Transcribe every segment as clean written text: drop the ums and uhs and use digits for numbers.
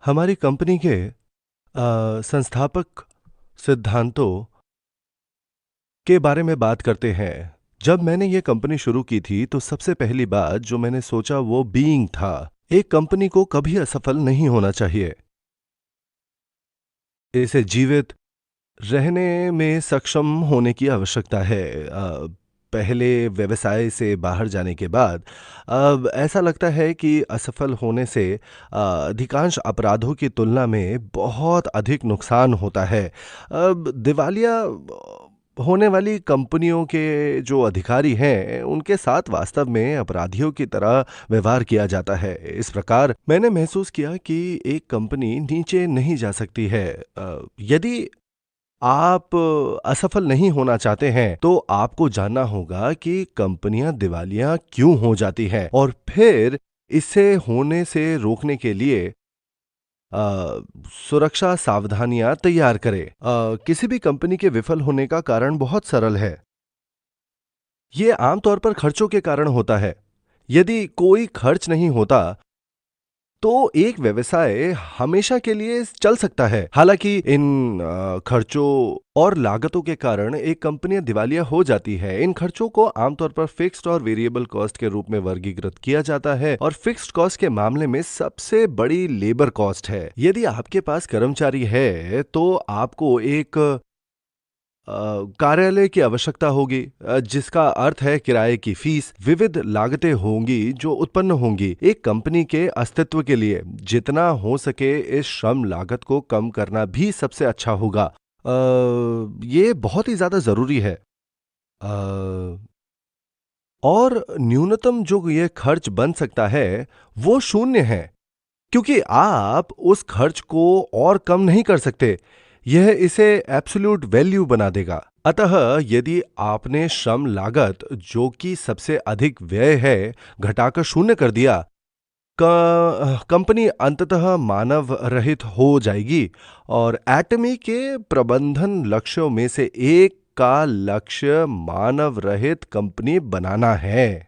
हमारी कंपनी के संस्थापक सिद्धांतों के बारे में बात करते हैं। जब मैंने ये कंपनी शुरू की थी तो सबसे पहली बात जो मैंने सोचा वो बीइंग था। एक कंपनी को कभी असफल नहीं होना चाहिए। इसे जीवित रहने में सक्षम होने की आवश्यकता है। पहले व्यवसाय से बाहर जाने के बाद अब ऐसा लगता है कि असफल होने से अधिकांश अपराधों की तुलना में बहुत अधिक नुकसान होता है। अब दिवालिया होने वाली कंपनियों के जो अधिकारी हैं, उनके साथ वास्तव में अपराधियों की तरह व्यवहार किया जाता है। इस प्रकार मैंने महसूस किया कि एक कंपनी नीचे नहीं जा सकती है। यदि आप असफल नहीं होना चाहते हैं, तो आपको जानना होगा कि कंपनियां दिवालिया क्यों हो जाती हैं और फिर इसे होने से रोकने के लिए सुरक्षा सावधानियां तैयार करें। किसी भी कंपनी के विफल होने का कारण बहुत सरल है। ये आमतौर पर खर्चों के कारण होता है। यदि कोई खर्च नहीं होता तो एक व्यवसाय हमेशा के लिए चल सकता है। हालांकि इन खर्चों और लागतों के कारण एक कंपनी दिवालिया हो जाती है। इन खर्चों को आमतौर पर फिक्स्ड और वेरिएबल कॉस्ट के रूप में वर्गीकृत किया जाता है और फिक्स्ड कॉस्ट के मामले में सबसे बड़ी लेबर कॉस्ट है। यदि आपके पास कर्मचारी है तो आपको एक कार्यालय की आवश्यकता होगी, जिसका अर्थ है किराए की फीस। विविध लागतें होंगी जो उत्पन्न होंगी। एक कंपनी के अस्तित्व के लिए जितना हो सके इस श्रम लागत को कम करना भी सबसे अच्छा होगा। ये बहुत ही ज्यादा जरूरी है। अ, और न्यूनतम जो ये खर्च बन सकता है वो शून्य है, क्योंकि आप उस खर्च को और कम नहीं कर सकते। यह इसे एब्सोल्यूट वैल्यू बना देगा। अतः यदि आपने श्रम लागत, जो कि सबसे अधिक व्यय है, घटाकर शून्य कर दिया, कंपनी अंततः मानव रहित हो जाएगी। और एटमी के प्रबंधन लक्ष्यों में से एक का लक्ष्य मानव रहित कंपनी बनाना है।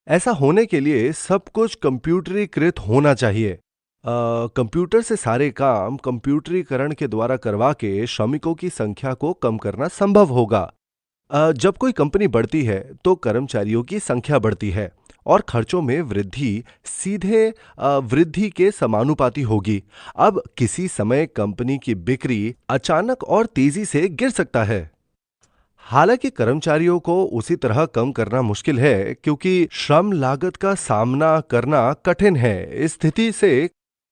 ऐसा होने के लिए सब कुछ कंप्यूटरीकृत होना चाहिए। कंप्यूटर से सारे काम कंप्यूटरीकरण के द्वारा करवा के श्रमिकों की संख्या को कम करना संभव होगा। जब कोई कंपनी बढ़ती है तो कर्मचारियों की संख्या बढ़ती है और खर्चों में वृद्धि सीधे वृद्धि के समानुपाती होगी। अब किसी समय कंपनी की बिक्री अचानक और तेजी से गिर सकता है। हालांकि कर्मचारियों को उसी तरह कम करना मुश्किल है, क्योंकि श्रम लागत का सामना करना कठिन है। इस स्थिति से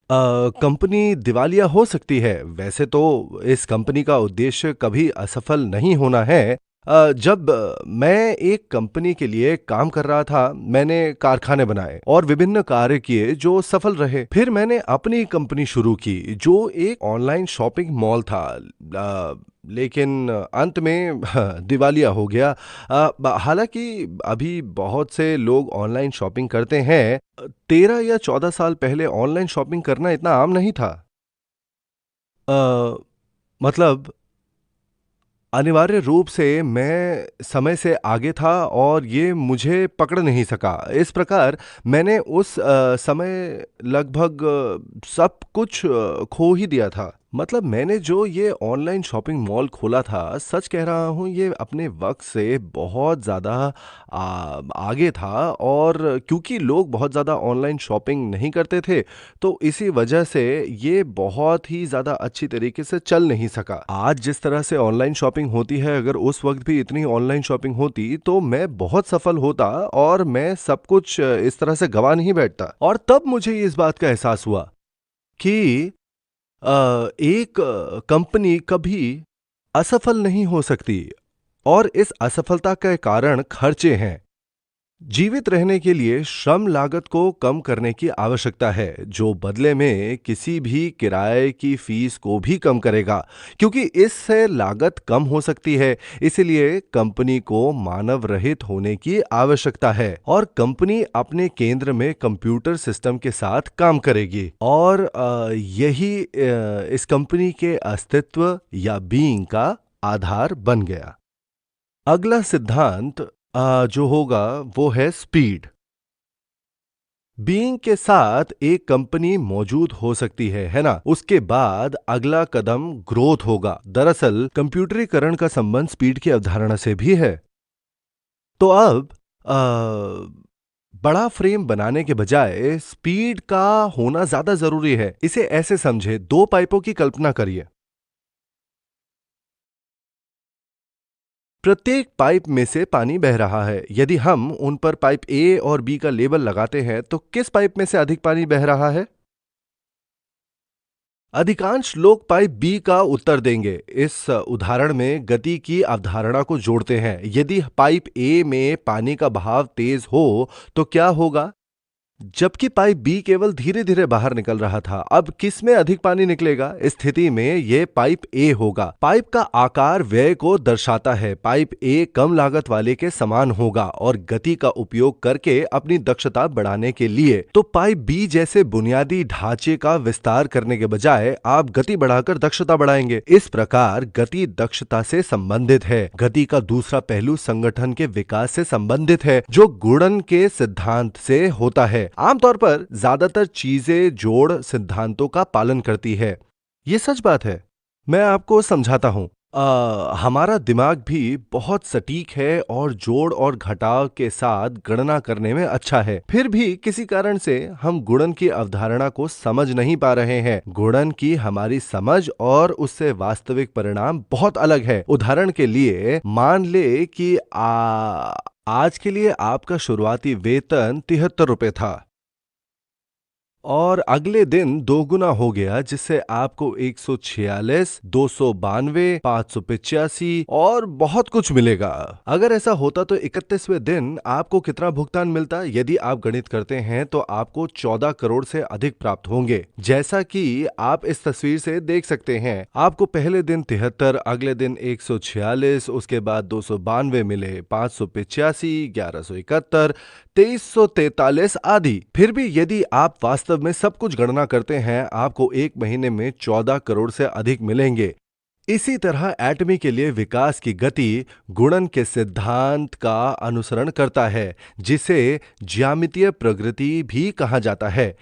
कंपनी दिवालिया हो सकती है। वैसे तो इस कंपनी का उद्देश्य कभी असफल नहीं होना है। जब मैं एक कंपनी के लिए काम कर रहा था, मैंने कारखाने बनाए और विभिन्न कार्य किए जो सफल रहे। फिर मैंने अपनी कंपनी शुरू की जो एक ऑनलाइन शॉपिंग मॉल था। लेकिन अंत में दिवालिया हो गया। हालांकि अभी बहुत से लोग ऑनलाइन शॉपिंग करते हैं। 13 या 14 साल पहले ऑनलाइन शॉपिंग करना इतना आम नहीं था। अ, मतलब अनिवार्य रूप से मैं समय से आगे था और ये मुझे पकड़ नहीं सका। इस प्रकार मैंने उस समय लगभग सब कुछ खो ही दिया था। मतलब मैंने जो ये ऑनलाइन शॉपिंग मॉल खोला था, सच कह रहा हूँ, ये अपने वक्त से बहुत ज़्यादा आगे था। और क्योंकि लोग बहुत ज़्यादा ऑनलाइन शॉपिंग नहीं करते थे, तो इसी वजह से ये बहुत ही ज़्यादा अच्छी तरीके से चल नहीं सका। आज जिस तरह से ऑनलाइन शॉपिंग होती है, अगर उस वक्त भी इतनी ऑनलाइन शॉपिंग होती तो मैं बहुत सफल होता और मैं सब कुछ इस तरह से गवा नहीं बैठता। और तब मुझे इस बात का एहसास हुआ कि एक कंपनी कभी असफल नहीं हो सकती और इस असफलता के कारण खर्चे हैं। जीवित रहने के लिए श्रम लागत को कम करने की आवश्यकता है, जो बदले में किसी भी किराए की फीस को भी कम करेगा, क्योंकि इससे लागत कम हो सकती है। इसलिए कंपनी को मानव रहित होने की आवश्यकता है और कंपनी अपने केंद्र में कंप्यूटर सिस्टम के साथ काम करेगी। और यही इस कंपनी के अस्तित्व या बीइंग का आधार बन गया। अगला सिद्धांत जो होगा वो है स्पीड। बीइंग के साथ एक कंपनी मौजूद हो सकती है ना? उसके बाद अगला कदम ग्रोथ होगा। दरअसल कंप्यूटरीकरण का संबंध स्पीड की अवधारणा से भी है। तो अब बड़ा फ्रेम बनाने के बजाय स्पीड का होना ज्यादा जरूरी है। इसे ऐसे समझे, दो पाइपों की कल्पना करिए। प्रत्येक पाइप में से पानी बह रहा है। यदि हम उन पर पाइप ए और बी का लेबल लगाते हैं तो किस पाइप में से अधिक पानी बह रहा है? अधिकांश लोग पाइप बी का उत्तर देंगे। इस उदाहरण में गति की अवधारणा को जोड़ते हैं। यदि पाइप ए में पानी का बहाव तेज हो तो क्या होगा? जबकि पाइप बी केवल धीरे धीरे बाहर निकल रहा था। अब किस में अधिक पानी निकलेगा? इस स्थिति में यह पाइप ए होगा। पाइप का आकार व्यय को दर्शाता है। पाइप ए कम लागत वाले के समान होगा और गति का उपयोग करके अपनी दक्षता बढ़ाने के लिए। तो पाइप बी जैसे बुनियादी ढांचे का विस्तार करने के बजाय आप गति बढ़ाकर दक्षता बढ़ाएंगे। इस प्रकार गति दक्षता से संबंधित है। गति का दूसरा पहलू संगठन के विकास से संबंधित है, जो गुणन के सिद्धांत से होता है। आमतौर पर ज्यादातर चीजें जोड़ सिद्धांतों का पालन करती है। यह सच बात है। मैं आपको समझाता हूं। हमारा दिमाग भी बहुत सटीक है और जोड़ और घटाव के साथ गणना करने में अच्छा है। फिर भी किसी कारण से हम गुणन की अवधारणा को समझ नहीं पा रहे हैं। गुणन की हमारी समझ और उससे वास्तविक परिणाम बहुत अलग है। उदाहरण के लिए मान ले कि आज के लिए आपका शुरुआती वेतन 73 रुपए था और अगले दिन दोगुना हो गया, जिससे आपको 146, 292, 585 और बहुत कुछ मिलेगा। अगर ऐसा होता तो 31वें दिन आपको कितना भुगतान मिलता? यदि आप गणित करते हैं तो आपको 14 करोड़ से अधिक प्राप्त होंगे। जैसा कि आप इस तस्वीर से देख सकते हैं, आपको पहले दिन 73, अगले दिन 146, उसके बाद 292 मिले, 585, 1171, 2343 आदि। फिर भी यदि आप वास्तव में सब कुछ गणना करते हैं, आपको एक महीने में 14 करोड़ से अधिक मिलेंगे। इसी तरह एटमी के लिए विकास की गति गुणन के सिद्धांत का अनुसरण करता है, जिसे ज्यामितीय प्रगति भी कहा जाता है।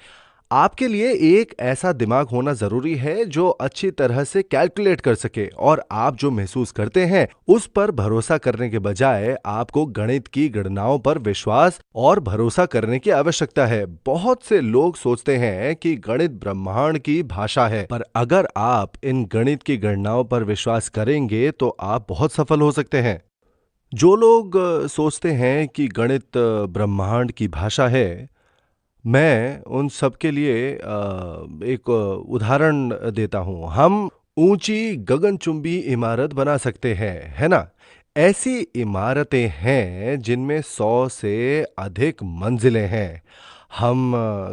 आपके लिए एक ऐसा दिमाग होना जरूरी है जो अच्छी तरह से कैलकुलेट कर सके, और आप जो महसूस करते हैं उस पर भरोसा करने के बजाय आपको गणित की गणनाओं पर विश्वास और भरोसा करने की आवश्यकता है। बहुत से लोग सोचते हैं कि गणित ब्रह्मांड की भाषा है, पर अगर आप इन गणित की गणनाओं पर विश्वास करेंगे तो आप बहुत सफल हो सकते हैं। जो लोग सोचते हैं कि गणित ब्रह्मांड की भाषा है, मैं उन सब के लिए एक उदाहरण देता हूँ। हम ऊंची गगनचुंबी इमारत बना सकते हैं, है ना? ऐसी इमारतें हैं जिनमें 100 से अधिक मंजिलें हैं। हम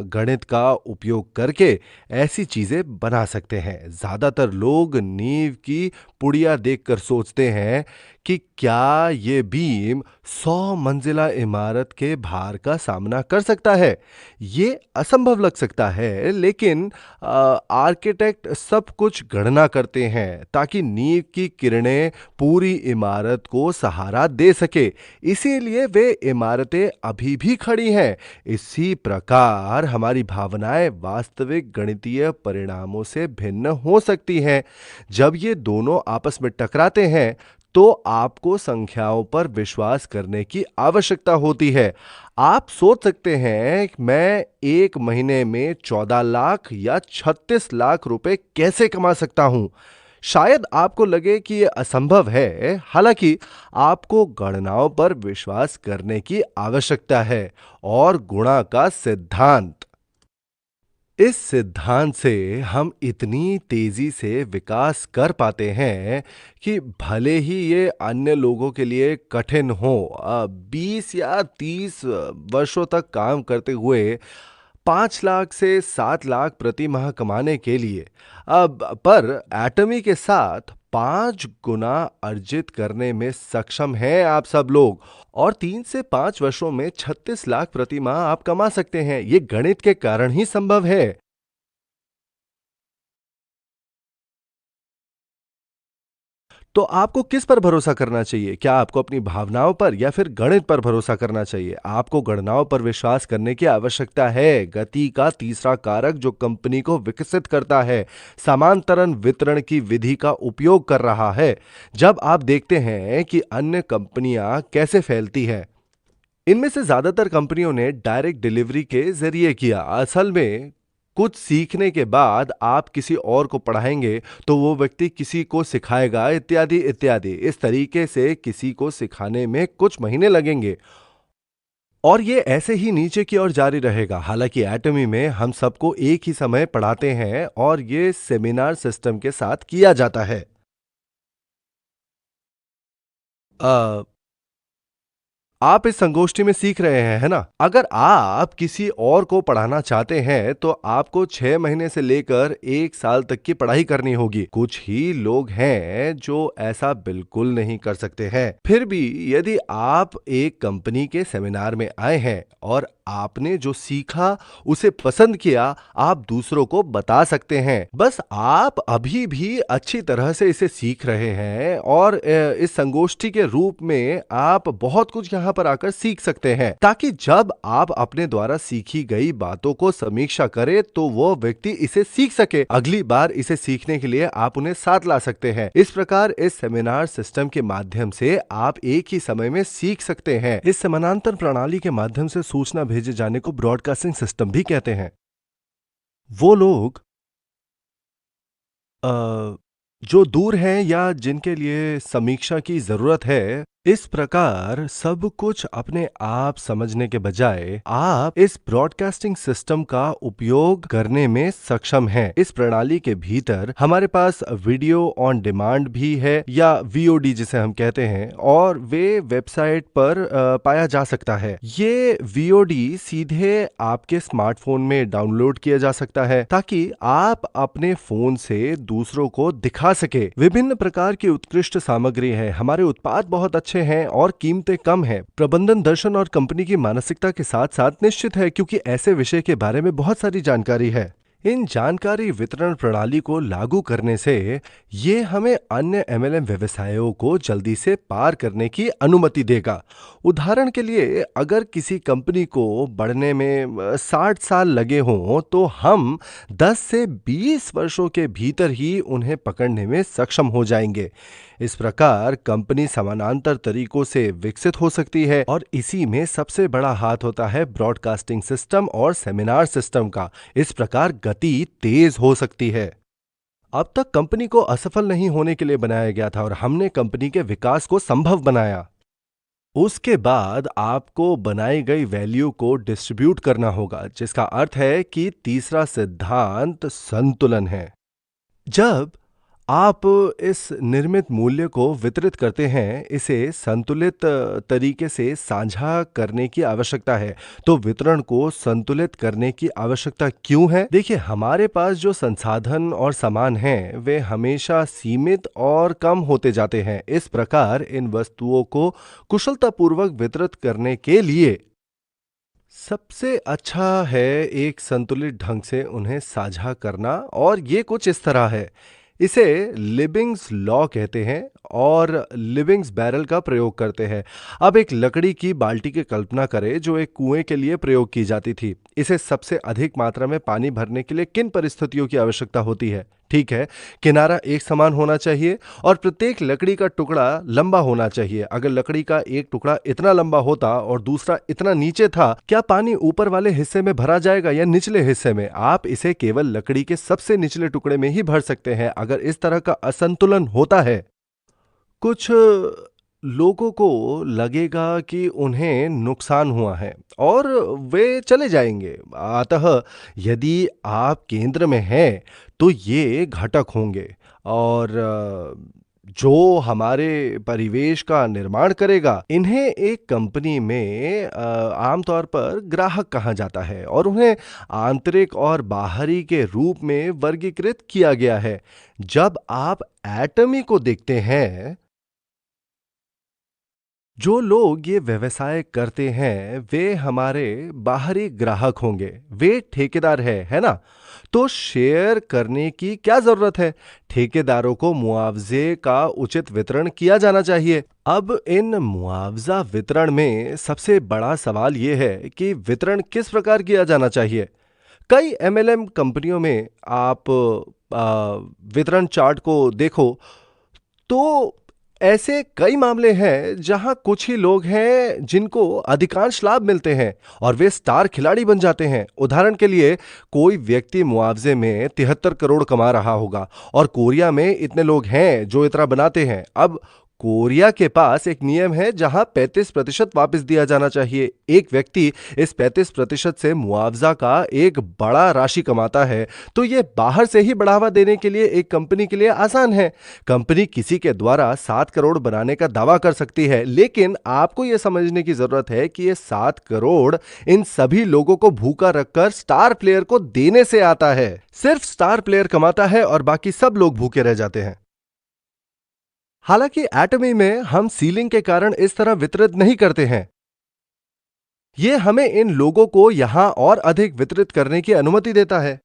गणित का उपयोग करके ऐसी चीजें बना सकते हैं। ज्यादातर लोग नींव की पुड़िया देखकर सोचते हैं कि क्या ये बीम 100 मंजिला इमारत के भार का सामना कर सकता है। ये असंभव लग सकता है, लेकिन आर्किटेक्ट सब कुछ गणना करते हैं ताकि नींव की किरणें पूरी इमारत को सहारा दे सके। इसीलिए वे इमारतें अभी भी खड़ी हैं। इसी प्रकार हमारी भावनाएं वास्तविक गणितीय परिणामों से भिन्न हो सकती हैं। जब ये दोनों आपस में टकराते हैं तो आपको संख्याओं पर विश्वास करने की आवश्यकता होती है। आप सोच सकते हैं कि मैं एक महीने में 14 लाख या 36 लाख रुपए कैसे कमा सकता हूं। शायद आपको लगे कि यह असंभव है, हालांकि आपको गणनाओं पर विश्वास करने की आवश्यकता है। और गुणा का सिद्धांत, इस सिद्धांत से हम इतनी तेजी से विकास कर पाते हैं कि भले ही ये अन्य लोगों के लिए कठिन हो। 20 या 30 वर्षों तक काम करते हुए 5 लाख से 7 लाख प्रति माह कमाने के लिए, अब पर एटमी के साथ 5 गुना अर्जित करने में सक्षम हैं आप सब लोग। और 3 से 5 वर्षों में 36 लाख प्रति माह आप कमा सकते हैं। ये गणित के कारण ही संभव है। तो आपको किस पर भरोसा करना चाहिए? क्या आपको अपनी भावनाओं पर या फिर गणित पर भरोसा करना चाहिए? आपको गणनाओं पर विश्वास करने की आवश्यकता है। गति का तीसरा कारक जो कंपनी को विकसित करता है, समांतरण वितरण की विधि का उपयोग कर रहा है। जब आप देखते हैं कि अन्य कंपनियां कैसे फैलती हैं, इनमें से ज्यादातर कंपनियों ने डायरेक्ट डिलीवरी के जरिए किया। असल में कुछ सीखने के बाद आप किसी और को पढ़ाएंगे तो वो व्यक्ति किसी को सिखाएगा, इत्यादि इत्यादि। इस तरीके से किसी को सिखाने में कुछ महीने लगेंगे और ये ऐसे ही नीचे की ओर जारी रहेगा। हालांकि एटमी में हम सबको एक ही समय पढ़ाते हैं और ये सेमिनार सिस्टम के साथ किया जाता है। अ, आप इस संगोष्ठी में सीख रहे हैं, है ना? अगर आप किसी और को पढ़ाना चाहते हैं, तो आपको 6 महीने से लेकर 1 साल तक की पढ़ाई करनी होगी। कुछ ही लोग हैं जो ऐसा बिल्कुल नहीं कर सकते हैं। फिर भी यदि आप एक कंपनी के सेमिनार में आए हैं और आपने जो सीखा उसे पसंद किया, आप दूसरों को बता सकते हैं। बस आप अभी भी अच्छी तरह से इसे सीख रहे हैं और इस संगोष्ठी के रूप में आप बहुत कुछ यहाँ पर आकर सीख सकते हैं, ताकि जब आप अपने द्वारा सीखी गई बातों को समीक्षा करें तो वो व्यक्ति इसे सीख सके। अगली बार इसे सीखने के लिए आप उन्हें साथ ला सकते हैं। इस प्रकार इस सेमिनार सिस्टम के माध्यम से आप एक ही समय में सीख सकते हैं। इस समानांतर प्रणाली के माध्यम से सूचना भेजे जाने को ब्रॉडकास्टिंग सिस्टम भी कहते हैं। वो लोग अ, जो दूर हैं या जिनके लिए समीक्षा की जरूरत है, इस प्रकार सब कुछ अपने आप समझने के बजाय आप इस ब्रॉडकास्टिंग सिस्टम का उपयोग करने में सक्षम हैं। इस प्रणाली के भीतर हमारे पास वीडियो ऑन डिमांड भी है या वीओडी जिसे हम कहते हैं, और वे वेबसाइट पर पाया जा सकता है। ये वीओडी सीधे आपके स्मार्टफोन में डाउनलोड किया जा सकता है ताकि आप अपने फोन से दूसरों को दिखा सके। विभिन्न प्रकार की उत्कृष्ट सामग्री है। हमारे उत्पाद बहुत अच्छे हैं और कीमतें कम हैं। प्रबंधन दर्शन और कंपनी की मानसिकता के साथ साथ निश्चित है, क्योंकि ऐसे विषय के बारे में बहुत सारी जानकारी है। इन जानकारी वितरण प्रणाली को लागू करने से ये हमें अन्य एमएलएम व्यवसायों को जल्दी से पार करने की अनुमति देगा। उदाहरण के लिए, अगर किसी कंपनी को बढ़ने में 60 साल लगे हों, तो हम 10 से 20 वर्षों के भीतर ही उन्हें पकड़ने में सक्षम हो जाएंगे। इस प्रकार कंपनी समानांतर तरीकों से विकसित हो सकती है और इसी में सबसे बड़ा हाथ होता है ब्रॉडकास्टिंग सिस्टम और सेमिनार सिस्टम का। इस प्रकार गति तेज हो सकती है। अब तक कंपनी को असफल नहीं होने के लिए बनाया गया था और हमने कंपनी के विकास को संभव बनाया। उसके बाद आपको बनाई गई वैल्यू को डिस्ट्रीब्यूट करना होगा, जिसका अर्थ है कि तीसरा सिद्धांत संतुलन है। जब आप इस निर्मित मूल्य को वितरित करते हैं, इसे संतुलित तरीके से साझा करने की आवश्यकता है। तो वितरण को संतुलित करने की आवश्यकता क्यों है? देखिए, हमारे पास जो संसाधन और सामान हैं, वे हमेशा सीमित और कम होते जाते हैं। इस प्रकार इन वस्तुओं को कुशलतापूर्वक वितरित करने के लिए सबसे अच्छा है एक संतुलित ढंग से उन्हें साझा करना, और ये कुछ इस तरह है। इसे लिबिंग्स लॉ कहते हैं और लिबिंग्स बैरल का प्रयोग करते हैं। अब एक लकड़ी की बाल्टी की कल्पना करें जो एक कुएं के लिए प्रयोग की जाती थी। इसे सबसे अधिक मात्रा में पानी भरने के लिए किन परिस्थितियों की आवश्यकता होती है? ठीक है, किनारा एक समान होना चाहिए और प्रत्येक लकड़ी का टुकड़ा लंबा होना चाहिए। अगर लकड़ी का एक टुकड़ा इतना लंबा होता और दूसरा इतना नीचे था, क्या पानी ऊपर वाले हिस्से में भरा जाएगा या निचले हिस्से में? आप इसे केवल लकड़ी के सबसे निचले टुकड़े में ही भर सकते हैं। अगर इस तरह का असंतुलन होता है, कुछ लोगों को लगेगा कि उन्हें नुकसान हुआ है और वे चले जाएंगे। अतः यदि आप केंद्र में हैं, तो ये घटक होंगे और जो हमारे परिवेश का निर्माण करेगा। इन्हें एक कंपनी में आमतौर पर ग्राहक कहा जाता है और उन्हें आंतरिक और बाहरी के रूप में वर्गीकृत किया गया है। जब आप एटमी को देखते हैं, जो लोग ये व्यवसाय करते हैं वे हमारे बाहरी ग्राहक होंगे, वे ठेकेदार है ना? तो शेयर करने की क्या जरूरत है? ठेकेदारों को मुआवजे का उचित वितरण किया जाना चाहिए। अब इन मुआवजा वितरण में सबसे बड़ा सवाल यह है कि वितरण किस प्रकार किया जाना चाहिए। कई एमएलएम कंपनियों में आप वितरण चार्ट को देखो तो ऐसे कई मामले हैं जहां कुछ ही लोग हैं जिनको अधिकांश लाभ मिलते हैं और वे स्टार खिलाड़ी बन जाते हैं। उदाहरण के लिए, कोई व्यक्ति मुआवजे में 73 करोड़ कमा रहा होगा और कोरिया में इतने लोग हैं जो इतना बनाते हैं। अब कोरिया के पास एक नियम है जहां 35% वापस दिया जाना चाहिए। एक व्यक्ति इस 35% से मुआवजा का एक बड़ा राशि कमाता है, तो यह बाहर से ही बढ़ावा देने के लिए एक कंपनी के लिए आसान है। कंपनी किसी के द्वारा 7 करोड़ बनाने का दावा कर सकती है, लेकिन आपको यह समझने की जरूरत है कि यह 7 करोड़ इन सभी लोगों को भूखा रखकर स्टार प्लेयर को देने से आता है। सिर्फ स्टार प्लेयर कमाता है और बाकी सब लोग भूखे रह जाते हैं। हालांकि एटमी में हम सीलिंग के कारण इस तरह वितरित नहीं करते हैं। यह हमें इन लोगों को यहां और अधिक वितरित करने की अनुमति देता है।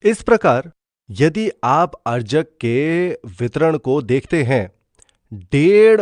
इस प्रकार, यदि आप अर्जक के वितरण को देखते हैं, 1.5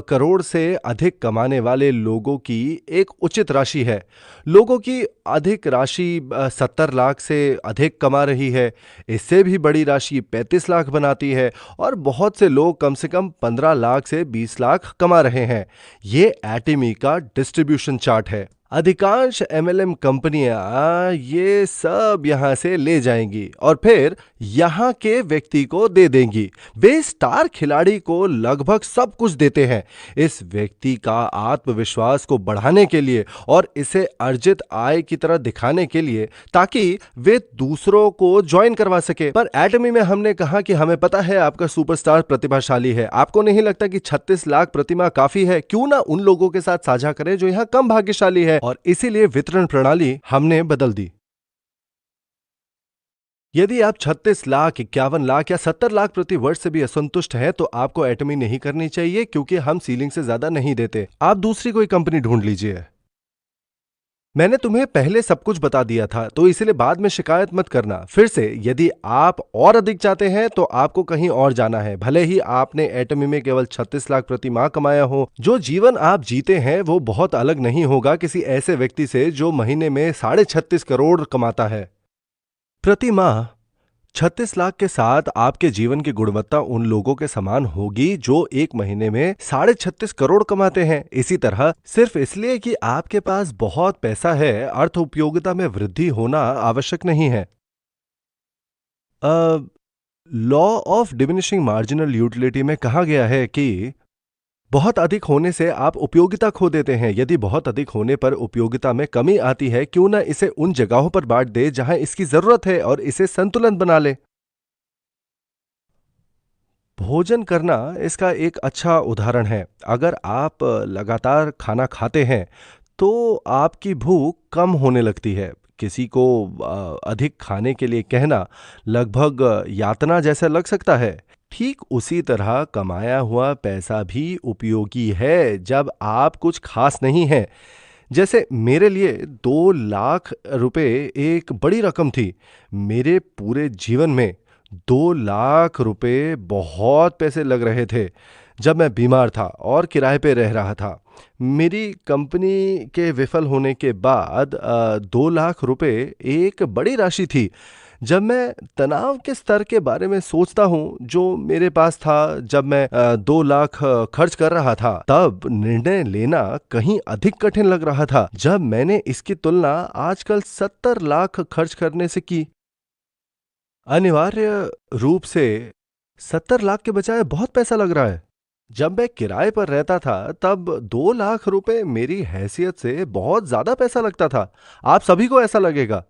करोड़ से अधिक कमाने वाले लोगों की एक उचित राशि है। लोगों की अधिक राशि 70 लाख से अधिक कमा रही है। इससे भी बड़ी राशि 35 लाख बनाती है और बहुत से लोग कम से कम 15 लाख से 20 लाख कमा रहे हैं। ये एटमी का डिस्ट्रीब्यूशन चार्ट है। अधिकांश एमएलएम कंपनियां ये सब यहां से ले जाएंगी और फिर यहां के व्यक्ति को दे देंगी। वे स्टार खिलाड़ी को लगभग सब कुछ देते हैं, इस व्यक्ति का आत्मविश्वास को बढ़ाने के लिए और इसे अर्जित आय की तरह दिखाने के लिए, ताकि वे दूसरों को ज्वाइन करवा सके। पर एटमी में हमने कहा कि हमें पता है आपका सुपरस्टार प्रतिभाशाली है। आपको नहीं लगता कि 36 लाख प्रतिमा काफी है? क्यों ना उन लोगों के साथ साझा करें जो यहां कम भाग्यशाली है, और इसीलिए वितरण प्रणाली हमने बदल दी। यदि आप 36 लाख, 51 लाख या 70 लाख प्रति वर्ष से भी असंतुष्ट हैं, तो आपको एटमी नहीं करनी चाहिए, क्योंकि हम सीलिंग से ज्यादा नहीं देते। आप दूसरी कोई कंपनी ढूंढ लीजिए। मैंने तुम्हें पहले सब कुछ बता दिया था, तो इसलिए बाद में शिकायत मत करना। फिर से, यदि आप और अधिक चाहते हैं तो आपको कहीं और जाना है। भले ही आपने एटमी में केवल 36 लाख प्रति माह कमाया हो, जो जीवन आप जीते हैं वो बहुत अलग नहीं होगा किसी ऐसे व्यक्ति से जो महीने में 36.5 करोड़ कमाता है प्रति माह। 36 लाख के साथ आपके जीवन की गुणवत्ता उन लोगों के समान होगी जो एक महीने में 36.5 करोड़ कमाते हैं। इसी तरह, सिर्फ इसलिए कि आपके पास बहुत पैसा है, अर्थ उपयोगिता में वृद्धि होना आवश्यक नहीं है। Law of diminishing marginal utility में कहा गया है कि बहुत अधिक होने से आप उपयोगिता खो देते हैं। यदि बहुत अधिक होने पर उपयोगिता में कमी आती है, क्यों ना इसे उन जगहों पर बांट दे जहां इसकी जरूरत है और इसे संतुलन बना ले। भोजन करना इसका एक अच्छा उदाहरण है। अगर आप लगातार खाना खाते हैं तो आपकी भूख कम होने लगती है। किसी को अधिक खाने के लिए कहना लगभग यातना जैसा लग सकता है। ठीक उसी तरह कमाया हुआ पैसा भी उपयोगी है जब आप कुछ खास नहीं हैं। जैसे मेरे लिए 2 लाख रुपए एक बड़ी रकम थी। मेरे पूरे जीवन में 2 लाख रुपए बहुत पैसे लग रहे थे जब मैं बीमार था और किराए पे रह रहा था। मेरी कंपनी के विफल होने के बाद 2 लाख रुपए एक बड़ी राशि थी। जब मैं तनाव के स्तर के बारे में सोचता हूँ जो मेरे पास था जब मैं 2 लाख खर्च कर रहा था, तब निर्णय लेना कहीं अधिक कठिन लग रहा था जब मैंने इसकी तुलना आजकल 70 लाख खर्च करने से की। अनिवार्य रूप से 70 लाख के बजाय बहुत पैसा लग रहा है। जब मैं किराए पर रहता था तब 2 लाख रुपए मेरी हैसियत से बहुत ज्यादा पैसा लगता था। आप सभी को ऐसा लगेगा।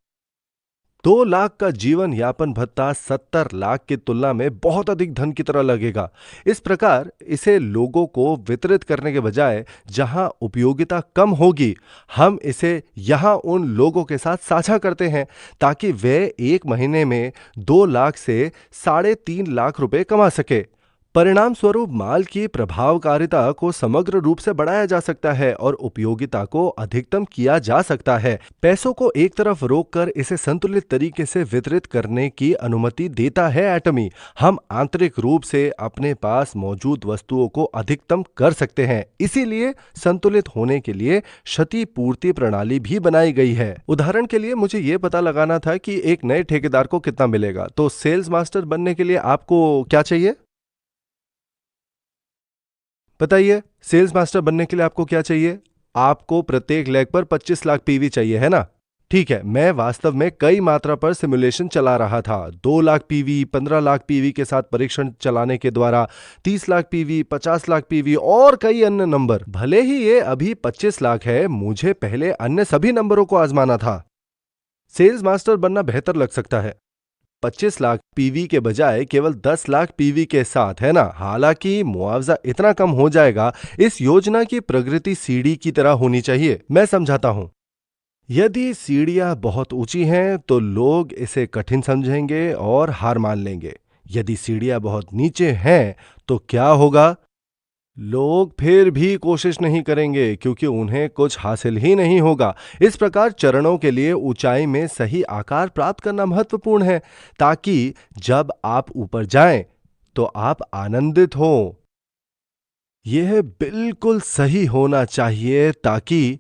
2 लाख का जीवन यापन भत्ता 70 लाख की तुलना में बहुत अधिक धन की तरह लगेगा। इस प्रकार इसे लोगों को वितरित करने के बजाय जहां उपयोगिता कम होगी, हम इसे यहां उन लोगों के साथ साझा करते हैं ताकि वे एक महीने में 2 लाख से 3.5 लाख रुपए कमा सके। परिणाम स्वरूप माल की प्रभावकारिता को समग्र रूप से बढ़ाया जा सकता है और उपयोगिता को अधिकतम किया जा सकता है। पैसों को एक तरफ रोककर इसे संतुलित तरीके से वितरित करने की अनुमति देता है एटमी। हम आंतरिक रूप से अपने पास मौजूद वस्तुओं को अधिकतम कर सकते हैं। इसीलिए संतुलित होने के लिए क्षतिपूर्ति प्रणाली भी बनाई गई है। उदाहरण के लिए मुझे यह पता लगाना था कि एक नए ठेकेदार को कितना मिलेगा, तो सेल्स मास्टर बनने के लिए आपको क्या चाहिए बताइए। सेल्स मास्टर बनने के लिए आपको क्या चाहिए? आपको प्रत्येक लेग पर 25 लाख पीवी चाहिए, है ना? ठीक है, मैं वास्तव में कई मात्रा पर सिमुलेशन चला रहा था। 2 लाख पीवी, 15 लाख पीवी के साथ परीक्षण चलाने के द्वारा 30 लाख पीवी, 50 लाख पीवी और कई अन्य नंबर। भले ही ये अभी 25 लाख है, मुझे पहले अन्य सभी नंबरों को आजमाना था। सेल्स मास्टर बनना बेहतर लग सकता है 25 लाख पीवी के बजाय केवल 10 लाख पीवी के साथ, है ना? हालांकि मुआवजा इतना कम हो जाएगा। इस योजना की प्रगति सीढ़ी की तरह होनी चाहिए। मैं समझाता हूं। यदि सीढ़ियां बहुत ऊंची हैं तो लोग इसे कठिन समझेंगे और हार मान लेंगे। यदि सीढ़ियां बहुत नीचे हैं तो क्या होगा? लोग फिर भी कोशिश नहीं करेंगे क्योंकि उन्हें कुछ हासिल ही नहीं होगा। इस प्रकार चरणों के लिए ऊंचाई में सही आकार प्राप्त करना महत्वपूर्ण है ताकि जब आप ऊपर जाएं तो आप आनंदित हो। यह बिल्कुल सही होना चाहिए ताकि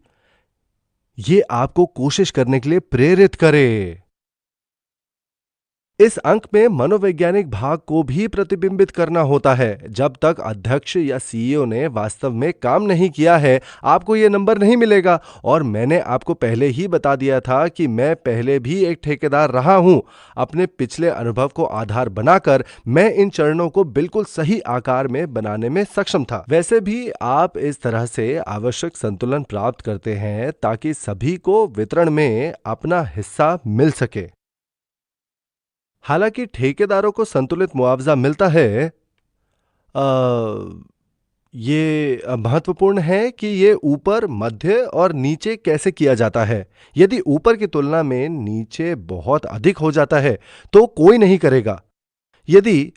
यह आपको कोशिश करने के लिए प्रेरित करे। इस अंक में मनोवैज्ञानिक भाग को भी प्रतिबिंबित करना होता है। जब तक अध्यक्ष या सीईओ ने वास्तव में काम नहीं किया है, आपको यह नंबर नहीं मिलेगा। और मैंने आपको पहले ही बता दिया था कि मैं पहले भी एक ठेकेदार रहा हूं। अपने पिछले अनुभव को आधार बनाकर मैं इन चरणों को बिल्कुल सही आकार में बनाने में सक्षम था। वैसे भी आप इस तरह से आवश्यक संतुलन प्राप्त करते हैं ताकि सभी को वितरण में अपना हिस्सा मिल सके। हालांकि ठेकेदारों को संतुलित मुआवजा मिलता है, ये महत्वपूर्ण है कि ये ऊपर, मध्य और नीचे कैसे किया जाता है। यदि ऊपर की तुलना में नीचे बहुत अधिक हो जाता है तो कोई नहीं करेगा। यदि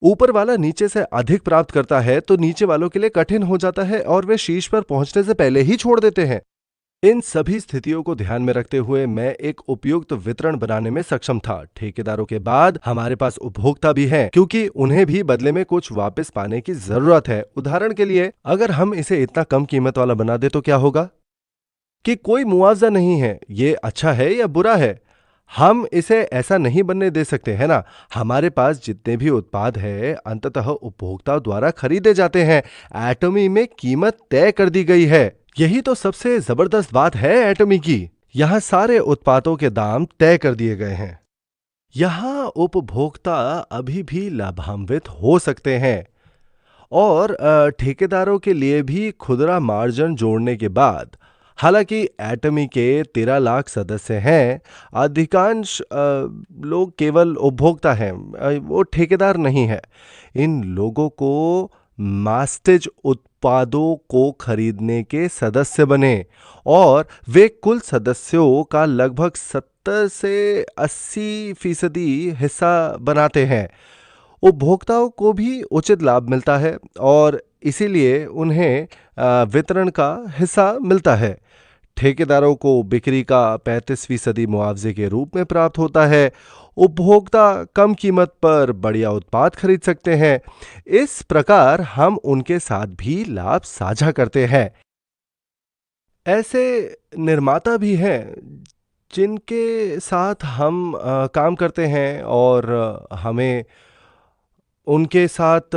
ऊपर वाला नीचे से अधिक प्राप्त करता है तो नीचे वालों के लिए कठिन हो जाता है और वे शीर्ष पर पहुंचने से पहले ही छोड़ देते हैं। इन सभी स्थितियों को ध्यान में रखते हुए मैं एक उपयुक्त वितरण बनाने में सक्षम था। ठेकेदारों के बाद हमारे पास उपभोक्ता भी हैं, क्योंकि उन्हें भी बदले में कुछ वापस पाने की जरूरत है। उदाहरण के लिए, अगर हम इसे इतना कम कीमत वाला बना दे तो क्या होगा कि कोई मुआवजा नहीं है। ये अच्छा है या बुरा है? हम इसे ऐसा नहीं बनने दे सकते, है ना? हमारे पास जितने भी उत्पाद है अंततः उपभोक्ता द्वारा खरीदे जाते हैं। एटमी में कीमत तय कर दी गई है। यही तो सबसे जबरदस्त बात है एटमी की। यहां सारे उत्पादों के दाम तय कर दिए गए हैं। यहां उपभोक्ता अभी भी लाभान्वित हो सकते हैं और ठेकेदारों के लिए भी खुदरा मार्जिन जोड़ने के बाद। हालांकि एटमी के 13 लाख सदस्य हैं, अधिकांश लोग केवल उपभोक्ता हैं, वो ठेकेदार नहीं है। इन लोगों को मास्टेज उत्पादों को खरीदने के सदस्य बने और वे कुल सदस्यों का लगभग 70 से 80% हिस्सा बनाते हैं। उपभोक्ताओं को भी उचित लाभ मिलता है और इसीलिए उन्हें वितरण का हिस्सा मिलता है। ठेकेदारों को बिक्री का 35% मुआवजे के रूप में प्राप्त होता है। उपभोक्ता कम कीमत पर बढ़िया उत्पाद खरीद सकते हैं। इस प्रकार हम उनके साथ भी लाभ साझा करते हैं। ऐसे निर्माता भी हैं जिनके साथ हम काम करते हैं और हमें उनके साथ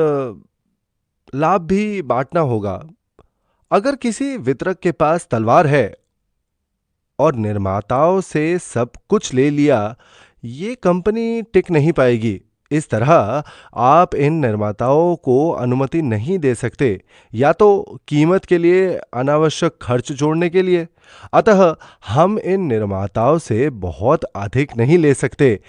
लाभ भी बांटना होगा। अगर किसी वितरक के पास तलवार है और निर्माताओं से सब कुछ ले लिया, ये कंपनी टिक नहीं पाएगी। इस तरह आप इन निर्माताओं को अनुमति नहीं दे सकते, या तो कीमत के लिए अनावश्यक खर्च जोड़ने के लिए। अतः हम इन निर्माताओं से बहुत अधिक नहीं ले सकते।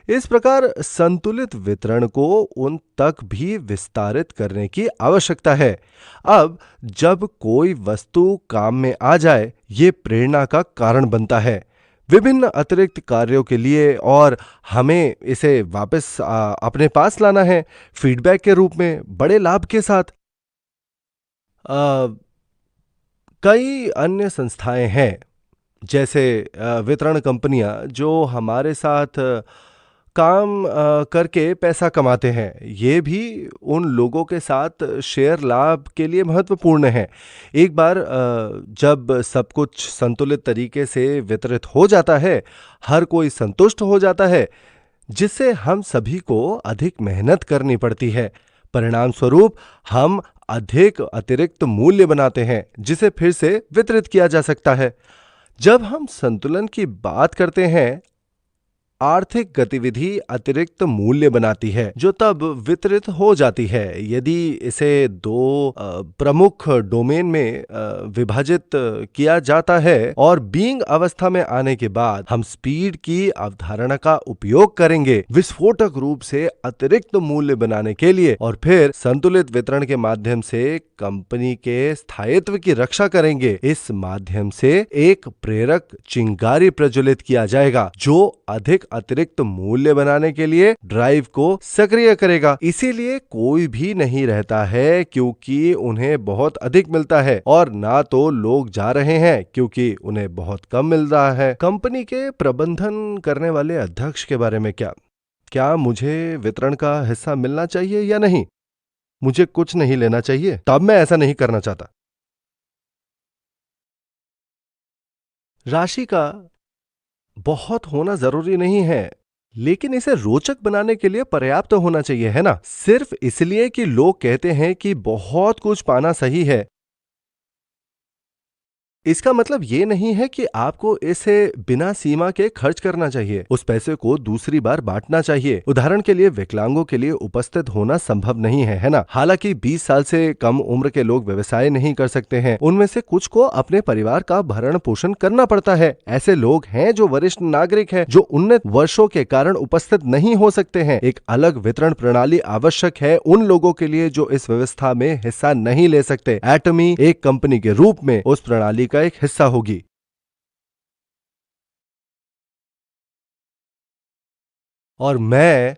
इस प्रकार संतुलित वितरण को उन तक भी विस्तारित करने की आवश्यकता है। अब जब कोई वस्तु काम में आ जाए, ये प्रेरणा का कारण बनता है। विभिन्न अतिरिक्त कार्यों के लिए, और हमें इसे वापस अपने पास लाना है फीडबैक के रूप में बड़े लाभ के साथ। अ, कई अन्य संस्थाएं हैं, जैसे वितरण कंपनियां जो हमारे साथ काम करके पैसा कमाते हैं। ये भी उन लोगों के साथ शेयर लाभ के लिए महत्वपूर्ण है। एक बार जब सब कुछ संतुलित तरीके से वितरित हो जाता है, हर कोई संतुष्ट हो जाता है, जिससे हम सभी को अधिक मेहनत करनी पड़ती है। परिणाम स्वरूप हम अधिक अतिरिक्त मूल्य बनाते हैं, जिसे फिर से वितरित किया जा सकता है। जब हम संतुलन की बात करते हैं, आर्थिक गतिविधि अतिरिक्त मूल्य बनाती है, जो तब वितरित हो जाती है। यदि इसे दो प्रमुख डोमेन में विभाजित किया जाता है, और बीइंग अवस्था में आने के बाद हम स्पीड की अवधारणा का उपयोग करेंगे विस्फोटक रूप से अतिरिक्त मूल्य बनाने के लिए, और फिर संतुलित वितरण के माध्यम से कंपनी के स्थायित्व की रक्षा करेंगे। इस माध्यम से एक प्रेरक चिंगारी प्रज्वलित किया जाएगा, जो अधिक अतिरिक्त मूल्य बनाने के लिए ड्राइव को सक्रिय करेगा। इसीलिए कोई भी नहीं रहता है क्योंकि उन्हें बहुत अधिक मिलता है, और ना तो लोग जा रहे हैं क्योंकि उन्हें बहुत कम मिल रहा है। कंपनी के प्रबंधन करने वाले अध्यक्ष के बारे में क्या मुझे वितरण का हिस्सा मिलना चाहिए या नहीं? मुझे कुछ नहीं लेना चाहिए? तब मैं ऐसा नहीं करना चाहता। राशि का बहुत होना जरूरी नहीं है, लेकिन इसे रोचक बनाने के लिए पर्याप्त होना चाहिए, है ना? सिर्फ इसलिए कि लोग कहते हैं कि बहुत कुछ पाना सही है, इसका मतलब ये नहीं है कि आपको इसे बिना सीमा के खर्च करना चाहिए। उस पैसे को दूसरी बार बांटना चाहिए। उदाहरण के लिए विकलांगों के लिए उपस्थित होना संभव नहीं है ना? हालांकि 20 साल से कम उम्र के लोग व्यवसाय नहीं कर सकते हैं। उनमें से कुछ को अपने परिवार का भरण पोषण करना पड़ता है। ऐसे लोग हैं जो वरिष्ठ नागरिक हैं, जो उन्नत वर्षों के कारण उपस्थित नहीं हो सकते हैं। एक अलग वितरण प्रणाली आवश्यक है उन लोगों के लिए जो इस व्यवस्था में हिस्सा नहीं ले सकते। एटमी एक कंपनी के रूप में उस प्रणाली का एक हिस्सा होगी। और मैं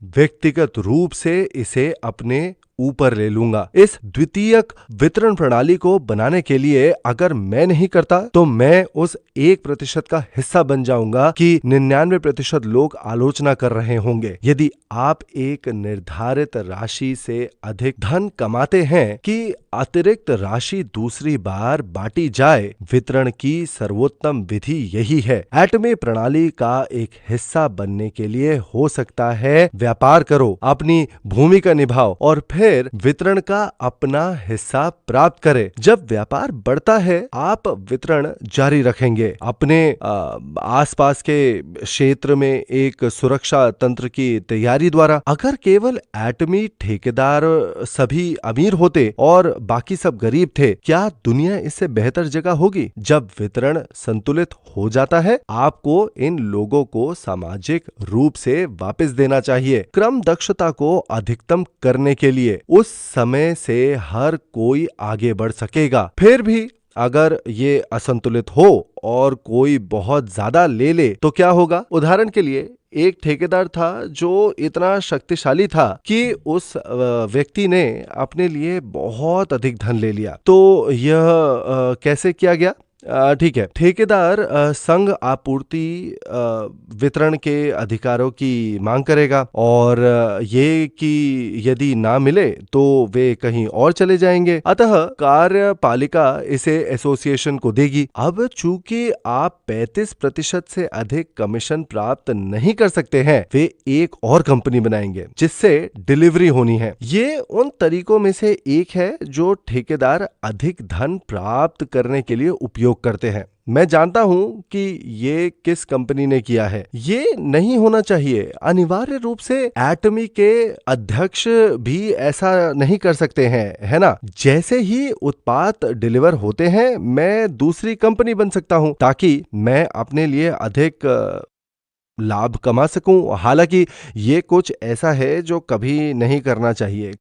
व्यक्तिगत रूप से इसे अपने ऊपर ले लूंगा। इस द्वितीयक वितरण प्रणाली को बनाने के लिए अगर मैं नहीं करता, तो मैं उस 1% का हिस्सा बन जाऊंगा कि 99% लोग आलोचना कर रहे होंगे। यदि आप एक निर्धारित राशि से अधिक धन कमाते हैं कि अतिरिक्त राशि दूसरी बार बांटी जाए, वितरण की सर्वोत्तम विधि यही है। एटमी प्रणाली का एक हिस्सा बनने के लिए हो सकता है व्यापार करो, अपनी भूमिका निभाओ, और फिर वितरण का अपना हिस्सा प्राप्त करें। जब व्यापार बढ़ता है, आप वितरण जारी रखेंगे। अपने आसपास के क्षेत्र में एक सुरक्षा तंत्र की तैयारी द्वारा। अगर केवल एटमी ठेकेदार सभी अमीर होते और बाकी सब गरीब थे, क्या दुनिया इससे बेहतर जगह होगी? जब वितरण संतुलित हो जाता है, आपको इन लोगों को सामाजिक रूप से वापस देना चाहिए। क्रम दक्षता को अधिकतम करने के लिए उस समय से हर कोई आगे बढ़ सकेगा। फिर भी अगर ये असंतुलित हो और कोई बहुत ज्यादा ले ले, तो क्या होगा? उदाहरण के लिए, एक ठेकेदार था जो इतना शक्तिशाली था कि उस व्यक्ति ने अपने लिए बहुत अधिक धन ले लिया। तो यह कैसे किया गया? ठीक है। ठेकेदार संघ आपूर्ति वितरण के अधिकारों की मांग करेगा, और ये कि यदि ना मिले तो वे कहीं और चले जाएंगे। अतः कार्यपालिका इसे एसोसिएशन को देगी। अब चूंकि आप 35% से अधिक कमीशन प्राप्त नहीं कर सकते हैं, वे एक और कंपनी बनाएंगे जिससे डिलीवरी होनी है। ये उन तरीकों में से एक है जो ठेकेदार अधिक धन प्राप्त करने के लिए उपयोग करते हैं। मैं जानता हूं कि ये किस कंपनी ने किया है। ये नहीं होना चाहिए। अनिवार्य रूप से एटमी के अध्यक्ष भी ऐसा नहीं कर सकते हैं, है ना? जैसे ही उत्पाद डिलीवर होते हैं, मैं दूसरी कंपनी बन सकता हूं ताकि मैं अपने लिए अधिक लाभ कमा सकूं। हालांकि ये कुछ ऐसा है जो कभी नहीं करना चाहिए।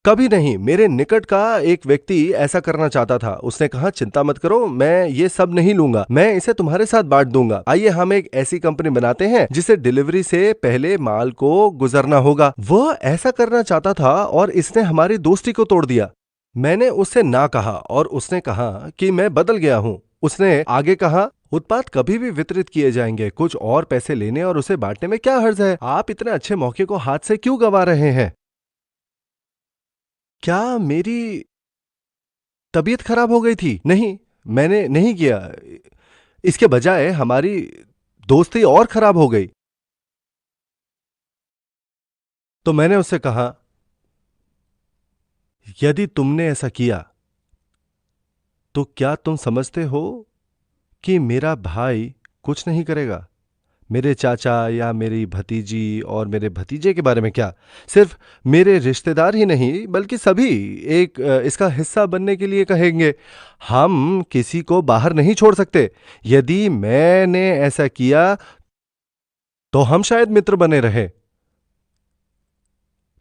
कभी नहीं। मेरे निकट का एक व्यक्ति ऐसा करना चाहता था। उसने कहा, चिंता मत करो, मैं ये सब नहीं लूंगा, मैं इसे तुम्हारे साथ बांट दूंगा। आइए हम एक ऐसी कंपनी बनाते हैं जिसे डिलीवरी से पहले माल को गुजरना होगा। वह ऐसा करना चाहता था और इसने हमारी दोस्ती को तोड़ दिया। मैंने उससे ना कहा और उसने कहा कि मैं बदल गया हूं। उसने आगे कहा, उत्पाद कभी भी वितरित किए जाएंगे, कुछ और पैसे लेने और उसे बांटने में क्या हर्ज है? आप इतने अच्छे मौके को हाथ से क्यों गंवा रहे हैं? क्या मेरी तबीयत खराब हो गई थी? नहीं, मैंने नहीं किया। इसके बजाय हमारी दोस्ती और खराब हो गई। तो मैंने उससे कहा, यदि तुमने ऐसा किया तो क्या तुम समझते हो कि मेरा भाई कुछ नहीं करेगा? मेरे चाचा या मेरी भतीजी और मेरे भतीजे के बारे में क्या? सिर्फ मेरे रिश्तेदार ही नहीं बल्कि सभी एक इसका हिस्सा बनने के लिए कहेंगे। हम किसी को बाहर नहीं छोड़ सकते। यदि मैंने ऐसा किया तो हम शायद मित्र बने रहे,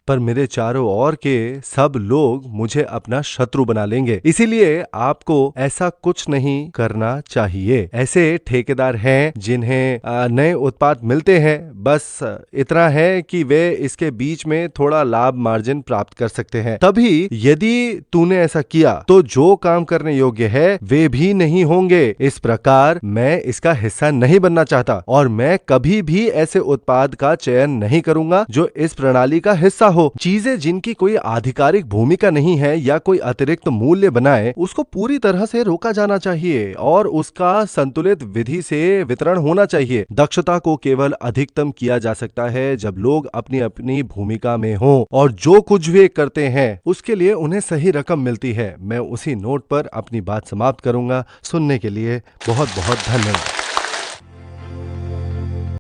पर मेरे चारों ओर के सब लोग मुझे अपना शत्रु बना लेंगे। इसीलिए आपको ऐसा कुछ नहीं करना चाहिए। ऐसे ठेकेदार हैं जिन्हें नए उत्पाद मिलते हैं, बस इतना है कि वे इसके बीच में थोड़ा लाभ मार्जिन प्राप्त कर सकते हैं। तभी यदि तूने ऐसा किया तो जो काम करने योग्य है वे भी नहीं होंगे। इस प्रकार मैं इसका हिस्सा नहीं बनना चाहता और मैं कभी भी ऐसे उत्पाद का चयन नहीं करूंगा जो इस प्रणाली का हिस्सा हो। चीजें जिनकी कोई आधिकारिक भूमिका नहीं है या कोई अतिरिक्त मूल्य बनाए, उसको पूरी तरह से रोका जाना चाहिए और उसका संतुलित विधि से वितरण होना चाहिए। दक्षता को केवल अधिकतम किया जा सकता है जब लोग अपनी अपनी भूमिका में हों और जो कुछ वे करते हैं उसके लिए उन्हें सही रकम मिलती है। मैं उसी नोट पर अपनी बात समाप्त करूंगा। सुनने के लिए बहुत बहुत धन्यवाद।